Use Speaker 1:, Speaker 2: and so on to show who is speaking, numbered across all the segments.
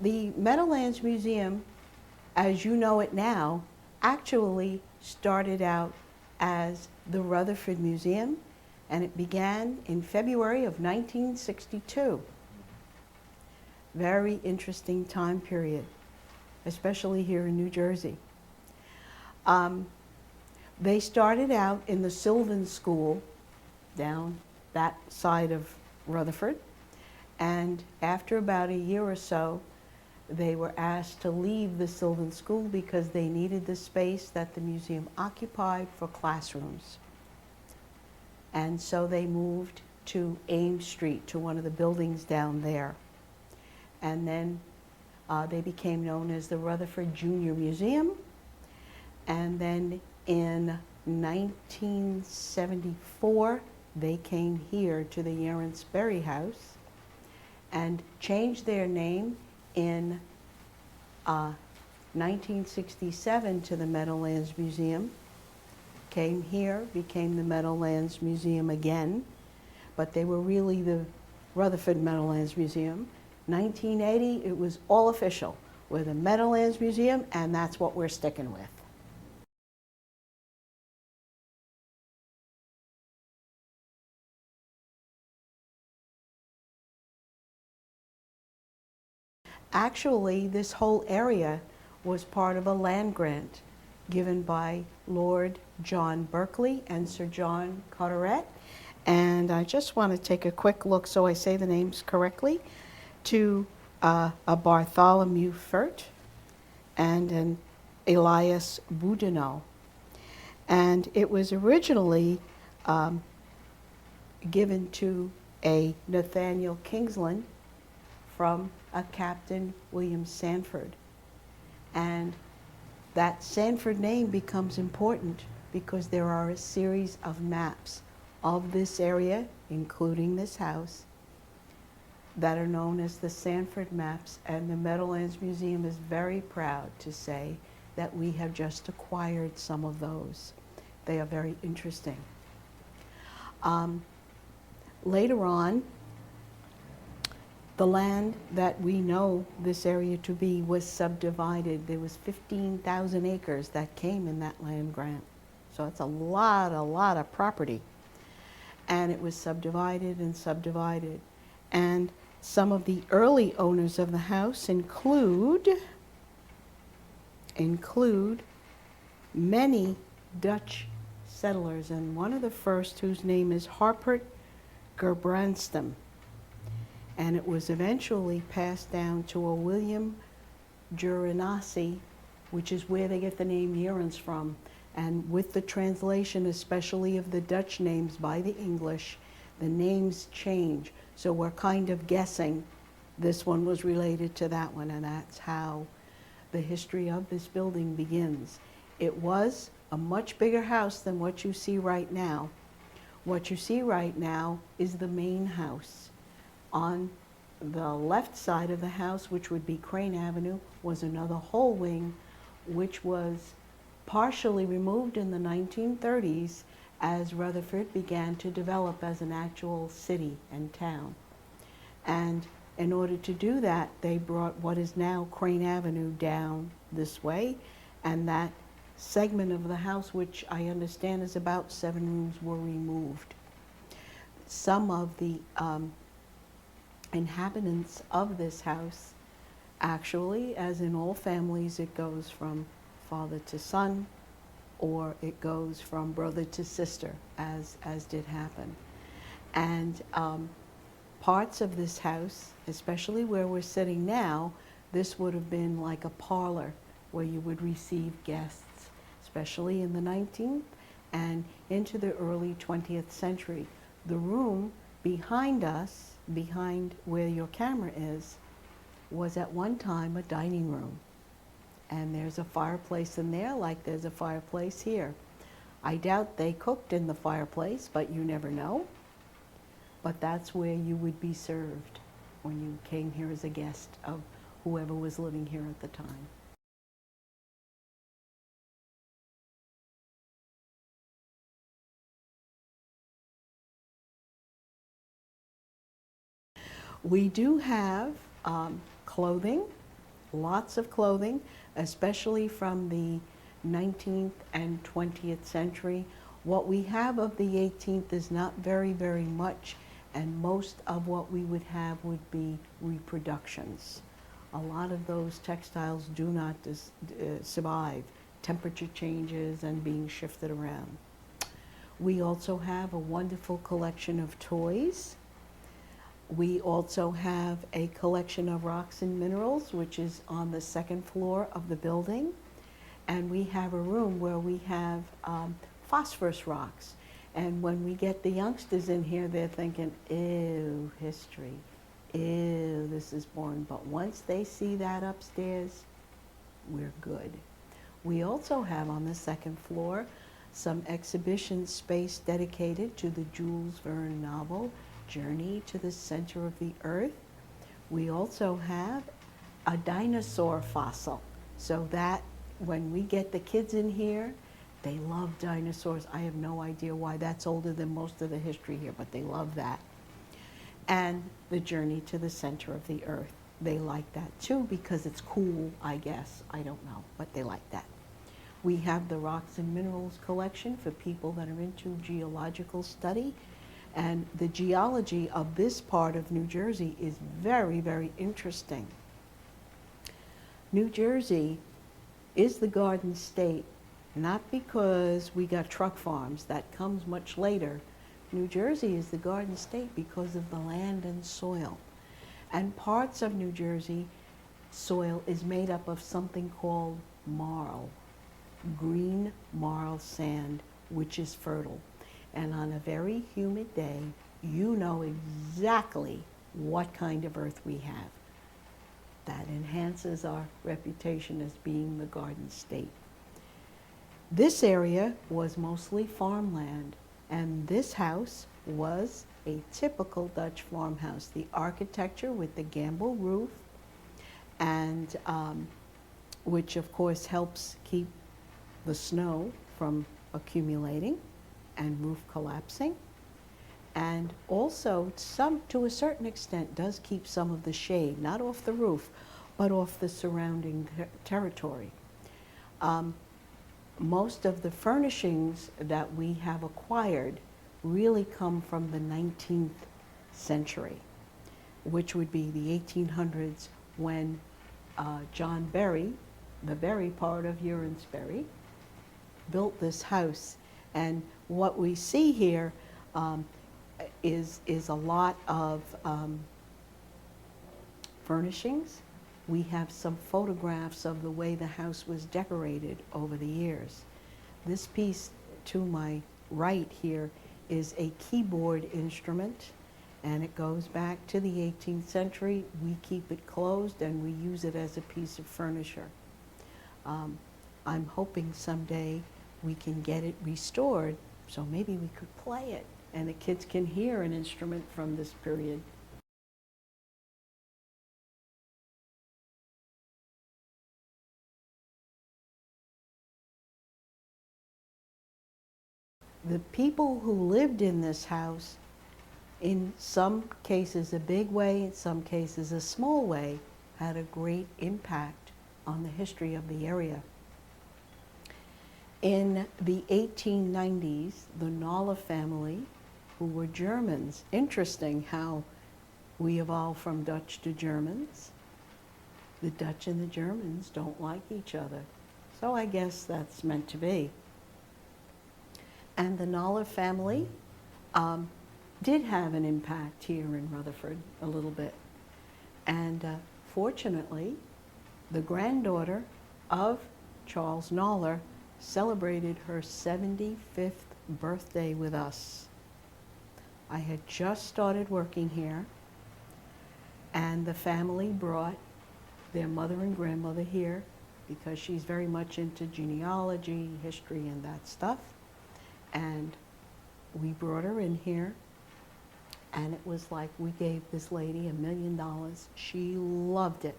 Speaker 1: The Meadowlands Museum, as you know it now, actually started out as the Rutherford Museum, and it began in February of 1962. Very interesting time period, especially here in New Jersey. They started out in the Sylvan school down that side of Rutherford, and after about a year or so, they were asked to leave the Sylvan school because they needed the space that the museum occupied for classrooms. And so they moved to Ames Street, to one of the buildings down there. And then they became known as the Rutherford Junior Museum. And then in 1974, they came here to the Yereance-Berry house and changed their name in 1967 to the Meadowlands Museum. Came here, became the Meadowlands Museum again, but they were really the Rutherford Meadowlands Museum. 1980, it was all official. We're the Meadowlands Museum, and that's what we're sticking with. Actually, this whole area was part of a land grant given by Lord John Berkeley and Sir John Carteret. And I just want to take a quick look so I say the names correctly, to a Bartholomew Furt and an Elias Boudinot. And it was originally given to a Nathaniel Kingsland from a Captain William Sanford. And that Sanford name becomes important because there are a series of maps of this area, including this house, that are known as the Sanford maps, and the Meadowlands Museum is very proud to say that we have just acquired some of those. They are very interesting. Later on, the land that we know this area to be was subdivided. There was 15,000 acres that came in that land grant. So it's a lot of property. And it was subdivided and subdivided. And some of the early owners of the house include many Dutch settlers, and one of the first, whose name is Harpert Gerbrandstam. And it was eventually passed down to a William Juranasi, which is where they get the name Yereance from. And with the translation, especially of the Dutch names by the English, the names change. So we're kind of guessing this one was related to that one, and that's how the history of this building begins. It was a much bigger house than what you see right now. What you see right now is the main house. On the left side of the house, which would be Crane Avenue, was another whole wing, which was partially removed in the 1930s as Rutherford began to develop as an actual city and town. And in order to do that, they brought what is now Crane Avenue down this way, and that segment of the house, which I understand is about 7 rooms, were removed. Some of the inhabitants of this house, actually, as in all families, it goes from father to son, or it goes from brother to sister, as did happen. And parts of this house, especially where we're sitting now, this would have been like a parlor where you would receive guests, especially in the 19th and into the early 20th century. The room behind us, behind where your camera is, was at one time a dining room. And there's a fireplace in there like there's a fireplace here. I doubt they cooked in the fireplace, but you never know. But that's where you would be served when you came here as a guest of whoever was living here at the time. We do have clothing lots of clothing, especially from the 19th and 20th century. What we have of the 18th is not very, very much, and most of what we would have would be reproductions. A lot of those textiles do not survive temperature changes and being shifted around. We also have a wonderful collection of toys. We also have a collection of rocks and minerals, which is on the second floor of the building. And we have a room where we have phosphorus rocks. And when we get the youngsters in here, they're thinking, ew, history. Ew, this is boring. But once they see that upstairs, we're good. We also have on the second floor some exhibition space dedicated to the Jules Verne novel, Journey to the Center of the Earth. We also have a dinosaur fossil, so that when we get the kids in here, they love dinosaurs. I have no idea why. That's older than most of the history here, but they love that. And the Journey to the Center of the Earth. They like that too because it's cool, I guess. I don't know, but they like that. We have the Rocks and Minerals collection for people that are into geological study. And the geology of this part of New Jersey is very, very interesting. New Jersey is the Garden State, not because we got truck farms. That comes much later. New Jersey is the Garden State because of the land and soil. And parts of New Jersey soil is made up of something called marl, green marl sand, which is fertile. And on a very humid day, you know exactly what kind of earth we have. That enhances our reputation as being the Garden State. This area was mostly farmland, and this house was a typical Dutch farmhouse. The architecture with the gambrel roof, and which of course helps keep the snow from accumulating and roof collapsing, and also to a certain extent does keep some of the shade, not off the roof, but off the surrounding territory. Most of the furnishings that we have acquired really come from the 19th century, which would be the 1800s when John Berry, the Berry part of Yereance-Berry, built this house. And what we see here is a lot of furnishings. We have some photographs of the way the house was decorated over the years. This piece to my right here is a keyboard instrument, and it goes back to the 18th century. We keep it closed and we use it as a piece of furniture. I'm hoping someday we can get it restored, so maybe we could play it and the kids can hear an instrument from this period. The people who lived in this house, in some cases a big way, in some cases a small way, had a great impact on the history of the area. In the 1890s, the Noller family, who were Germans, interesting how we evolved from Dutch to Germans. The Dutch and the Germans don't like each other, so I guess that's meant to be. And the Noller family did have an impact here in Rutherford a little bit. And fortunately, the granddaughter of Charles Noller celebrated her 75th birthday with us. I had just started working here, and the family brought their mother and grandmother here because she's very much into genealogy, history, and that stuff. And we brought her in here, and it was like we gave this lady $1 million. She loved it.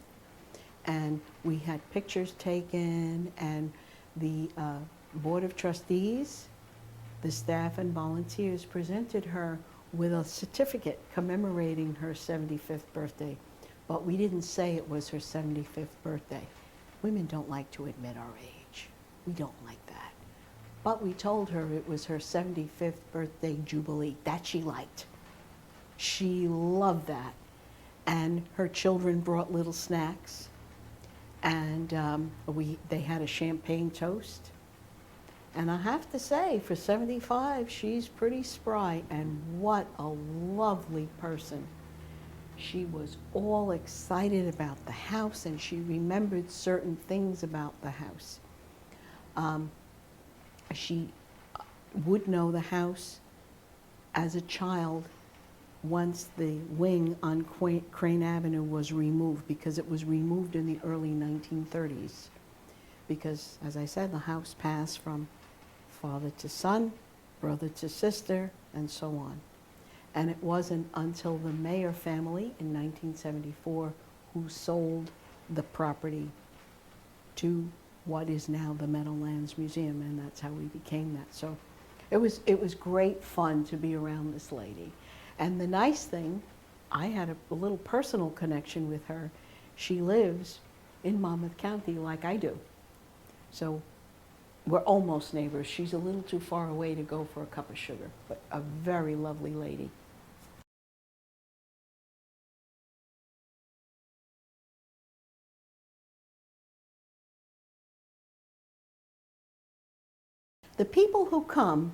Speaker 1: And we had pictures taken, and the Board of Trustees, the staff and volunteers presented her with a certificate commemorating her 75th birthday. but we didn't say it was her 75th birthday. Women don't like to admit our age. We don't like that. But we told her it was her 75th birthday jubilee. That she liked. She loved that. And her children brought little snacks. And they had a champagne toast. And I have to say, for 75, she's pretty spry. And what a lovely person. She was all excited about the house, and she remembered certain things about the house. She would know the house as a child once the wing on Crane Avenue was removed, because it was removed in the early 1930s. Because, as I said, the house passed from father to son, brother to sister, and so on. And it wasn't until the Mayer family in 1974 who sold the property to what is now the Meadowlands Museum, and that's how we became that. So it was great fun to be around this lady. And the nice thing, I had a little personal connection with her. She lives in Monmouth County like I do. So we're almost neighbors. She's a little too far away to go for a cup of sugar, but a very lovely lady. The people who come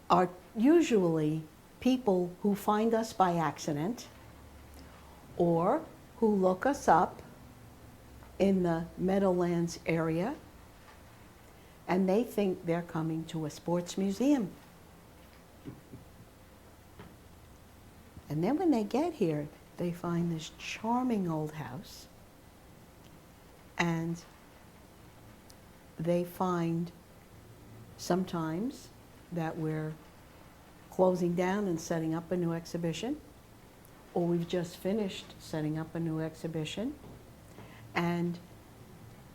Speaker 1: are usually people who find us by accident or who look us up in the Meadowlands area, and they think they're coming to a sports museum. And then when they get here, they find this charming old house, and they find sometimes that we're closing down and setting up a new exhibition, or we've just finished setting up a new exhibition. And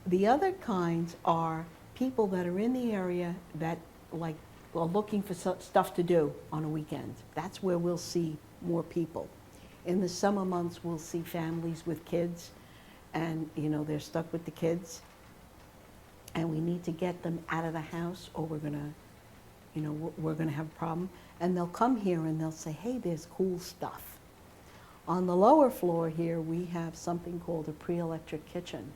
Speaker 1: the other kinds are people that are in the area that are looking for stuff to do on a weekend. That's where we'll see more people. In the summer months, we'll see families with kids, and they're stuck with the kids, and we need to get them out of the house, or we're gonna have a problem. And they'll come here and they'll say, hey, there's cool stuff. On the lower floor here, we have something called a pre-electric kitchen.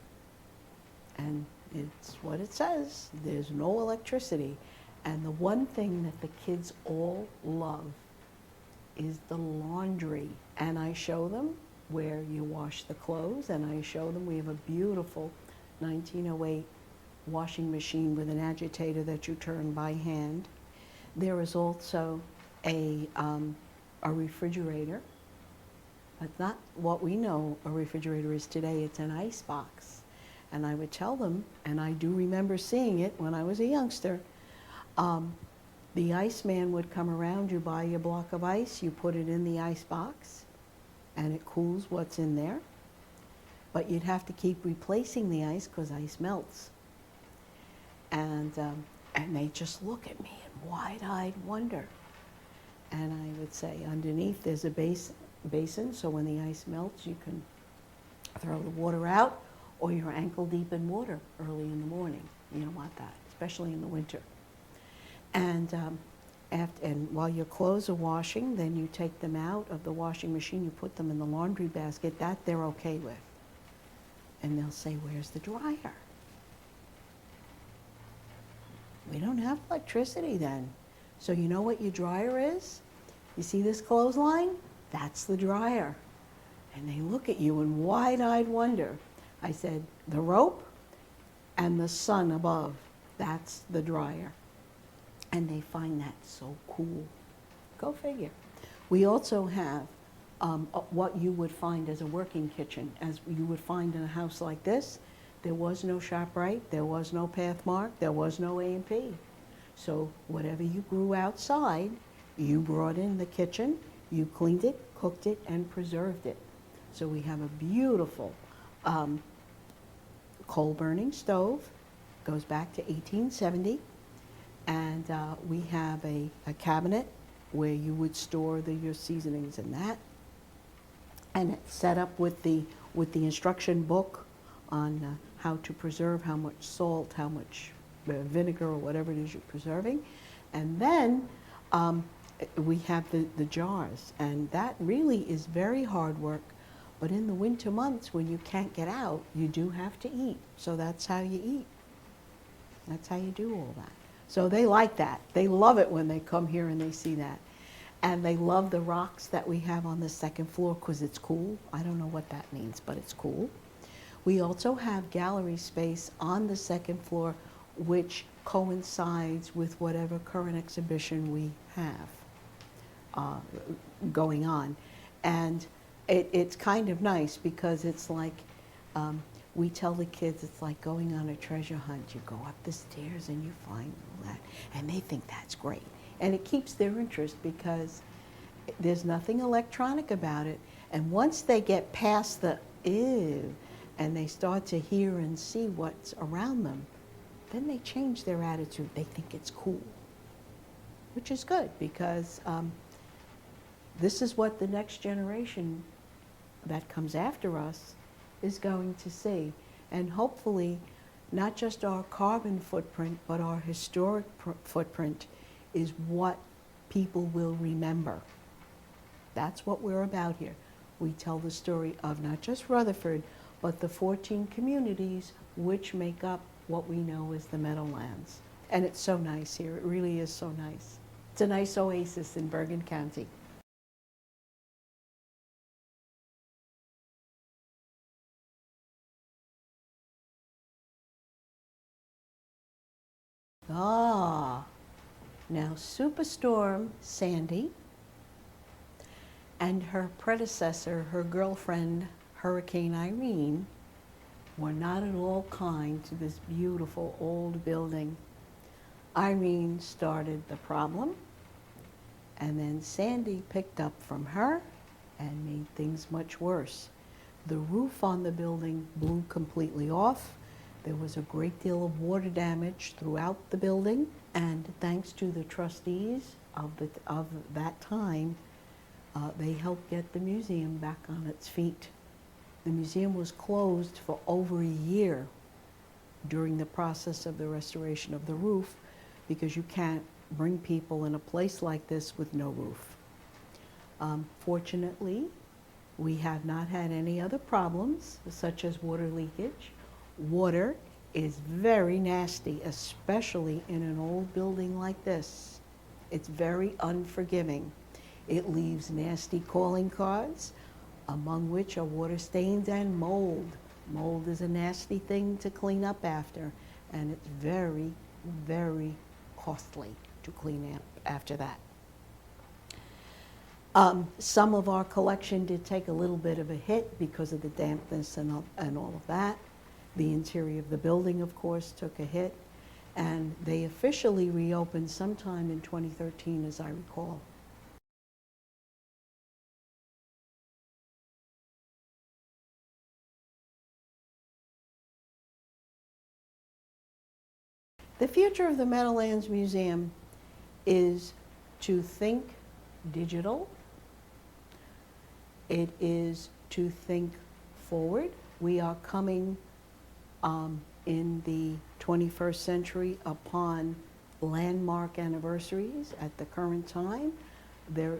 Speaker 1: And it's what it says. There's no electricity. And the one thing that the kids all love is the laundry. And I show them where you wash the clothes, and I show them we have a beautiful 1908 washing machine with an agitator that you turn by hand. There is also a refrigerator, but not what we know a refrigerator is today. It's an ice box. And I would tell them, and I do remember seeing it when I was a youngster, the iceman would come around, you buy your block of ice, you put it in the ice box, and it cools what's in there. But you'd have to keep replacing the ice because ice melts. And they just look at me in wide-eyed wonder. And I would say, underneath there's a basin, so when the ice melts, you can throw the water out, or you're ankle deep in water early in the morning. You don't want that, especially in the winter. And and while your clothes are washing, then you take them out of the washing machine, you put them in the laundry basket. That they're okay with. And they'll say, where's the dryer? We don't have electricity then. So you know what your dryer is? You see this clothesline? That's the dryer. And they look at you in wide-eyed wonder. I said, the rope and the sun above, that's the dryer. And they find that so cool. Go figure. We also have what you would find as a working kitchen, as you would find in a house like this. There was no ShopRite, there was no Pathmark, there was no A&P. So whatever you grew outside, you brought in the kitchen, you cleaned it, cooked it, and preserved it. So we have a beautiful coal-burning stove, goes back to 1870, and we have a cabinet where you would store your seasonings in that. and it's set up with the instruction book on how to preserve, how much salt, how much vinegar or whatever it is you're preserving. And then we have the jars, and that really is very hard work. But in the winter months when you can't get out, you do have to eat. So that's how you eat. That's how you do all that. So they like that. They love it when they come here and they see that. And they love the rocks that we have on the second floor because it's cool. I don't know what that means, but it's cool. We also have gallery space on the second floor, which coincides with whatever current exhibition we have going on. And it's kind of nice because it's like, we tell the kids it's like going on a treasure hunt. You go up the stairs and you find all that, and they think that's great. And it keeps their interest because there's nothing electronic about it. And once they get past the ew, and they start to hear and see what's around them, then they change their attitude. They think it's cool, which is good because this is what the next generation that comes after us is going to see. And hopefully, not just our carbon footprint, but our historic footprint is what people will remember. That's what we're about here. We tell the story of not just Rutherford, but the 14 communities which make up what we know as the Meadowlands. And it's so nice here. It really is so nice. It's a nice oasis in Bergen County. Ah, now Superstorm Sandy and her predecessor, her girlfriend, Hurricane Irene, were not at all kind to this beautiful old building. Irene started the problem, and then Sandy picked up from her and made things much worse. The roof on the building blew completely off. There was a great deal of water damage throughout the building, and thanks to the trustees of that time, they helped get the museum back on its feet. The museum was closed for over a year during the process of the restoration of the roof because you can't bring people in a place like this with no roof. Fortunately, we have not had any other problems such as water leakage. Water is very nasty, especially in an old building like this. It's very unforgiving. It leaves nasty calling cards, among which are water stains and mold. Mold is a nasty thing to clean up after, and it's very, very costly to clean up after that. Some of our collection did take a little bit of a hit because of the dampness and all of that. The interior of the building, of course, took a hit, and they officially reopened sometime in 2013, as I recall. The future of the Meadowlands Museum is to think digital. It is to think forward. We are coming in the 21st century upon landmark anniversaries at the current time. The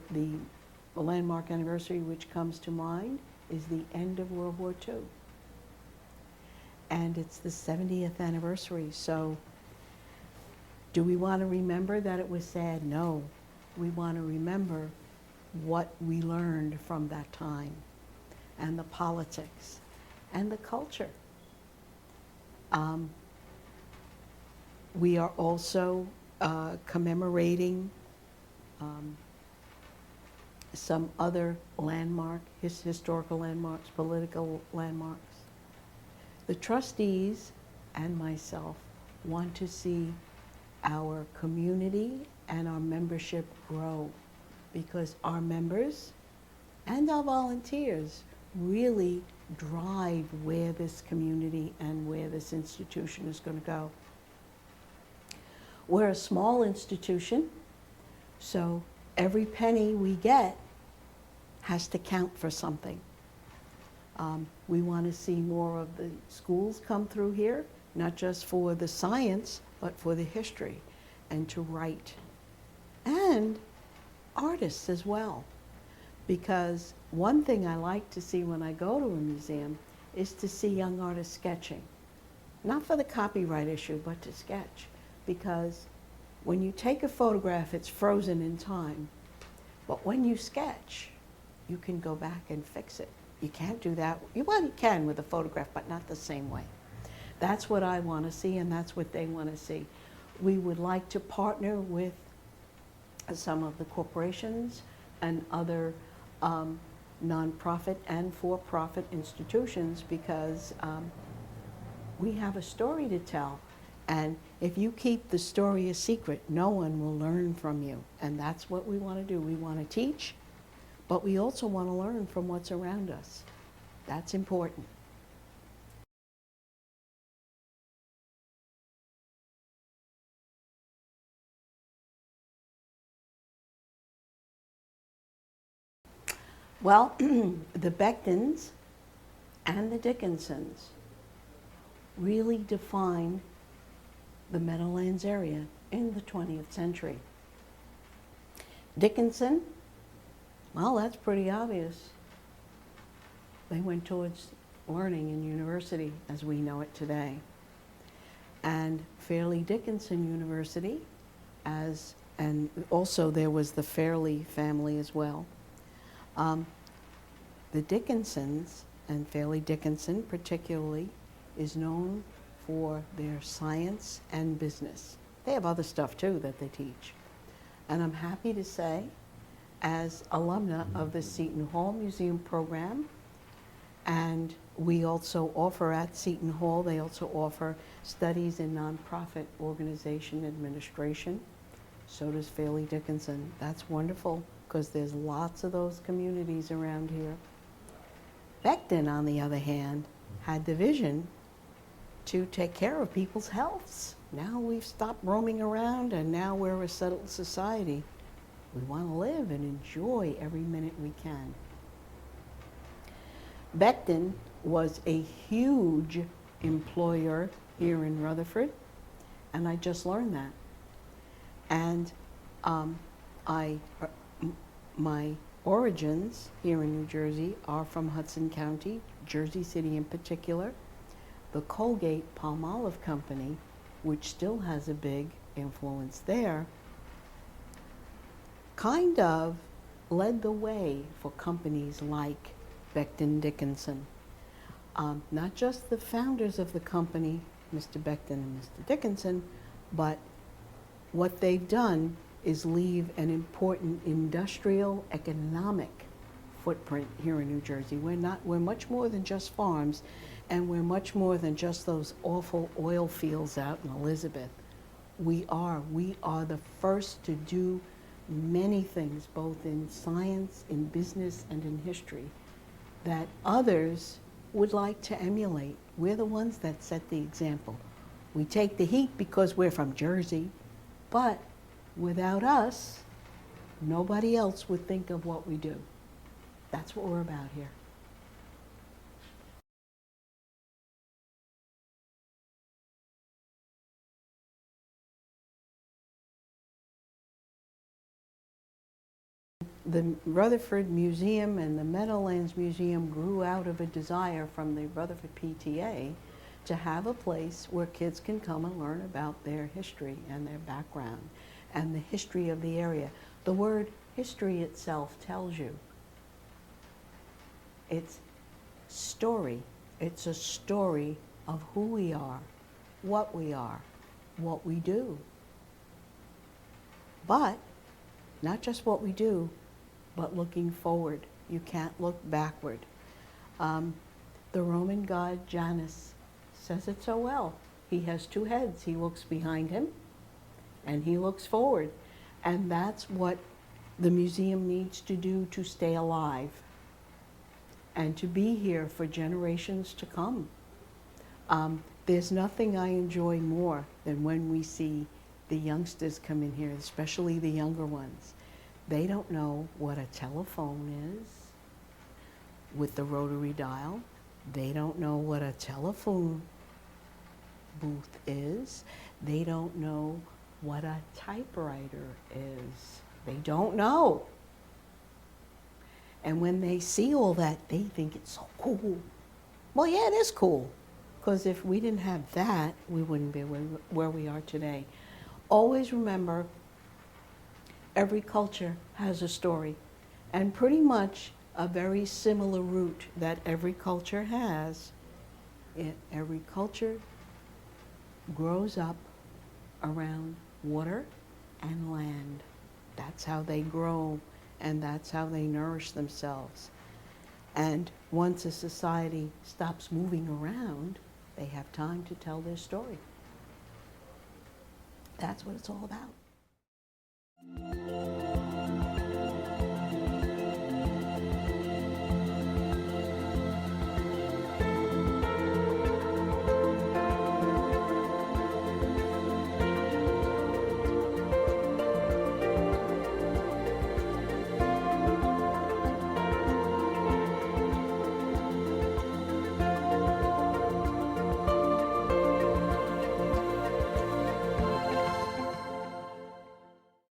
Speaker 1: landmark anniversary which comes to mind is the end of World War II. And it's the 70th anniversary. So do we want to remember that it was sad? No. We want to remember what we learned from that time and the politics and the culture. We are also commemorating some other historical landmarks, political landmarks. The trustees and myself want to see our community and our membership grow because our members and our volunteers really drive where this community and where this institution is going to go. We're a small institution, so every penny we get has to count for something. We want to see more of the schools come through here, not just for the science, but for the history and to write. And artists as well. Because one thing I like to see when I go to a museum is to see young artists sketching. Not for the copyright issue, but to sketch. Because when you take a photograph, it's frozen in time. But when you sketch, you can go back and fix it. You can't do that. Well, you can with a photograph, but not the same way. That's what I want to see, and that's what they want to see. We would like to partner with some of the corporations and other nonprofit and for-profit institutions because we have a story to tell. And if you keep the story a secret, no one will learn from you. And that's what we want to do. We want to teach, but we also want to learn from what's around us. That's important. Well, the Bectons and the Dickinsons really defined the Meadowlands area in the 20th century. Dickinson, well, that's pretty obvious. They went towards learning in university as we know it today. And Fairleigh Dickinson University, and also there was the Fairleigh family as well. The Dickinsons, and Fairleigh Dickinson particularly, is known for their science and business. They have other stuff too that they teach. And I'm happy to say, as alumna of the Seton Hall Museum program, and we also offer at Seton Hall, they also offer studies in nonprofit organization administration. So does Fairleigh Dickinson. That's wonderful because there's lots of those communities around here. Becton, on the other hand, had the vision to take care of people's healths. Now we've stopped roaming around and now we're a settled society. We want to live and enjoy every minute we can. Becton was a huge employer here in Rutherford, and I just learned that. And my origins here in New Jersey are from Hudson County, Jersey City in particular. The Colgate-Palmolive Company, which still has a big influence there, kind of led the way for companies like Becton Dickinson. Not just the founders of the company, Mr. Becton and Mr. Dickinson, but what they've done is leave an important industrial economic footprint here in New Jersey. We're much more than just farms, and we're much more than just those awful oil fields out in Elizabeth. We are the first to do many things, both in science, in business, and in history, that others would like to emulate. We're the ones that set the example. We take the heat because we're from Jersey, but without us, nobody else would think of what we do. That's what we're about here. The Rutherford Museum and the Meadowlands Museum grew out of a desire from the Rutherford PTA to have a place where kids can come and learn about their history and their background and the history of the area. The word history itself tells you. It's story. It's a story of who we are, what we do. But not just what we do, but looking forward. You can't look backward. The Roman god Janus says it so well. He has two heads. He looks behind him and he looks forward. And that's what the museum needs to do to stay alive and to be here for generations to come. There's nothing I enjoy more than when we see the youngsters come in here, especially the younger ones. They don't know what a telephone is with the rotary dial. They don't know what a telephone booth is. They don't know what a typewriter is. They don't know. And when they see all that, they think it's so cool. Well, yeah, it is cool. Because if we didn't have that, we wouldn't be where we are today. Always remember, every culture has a story. And pretty much a very similar root that every culture has. Every culture grows up around water and land. That's how they grow, and that's how they nourish themselves. And once a society stops moving around, they have time to tell their story. That's what it's all about.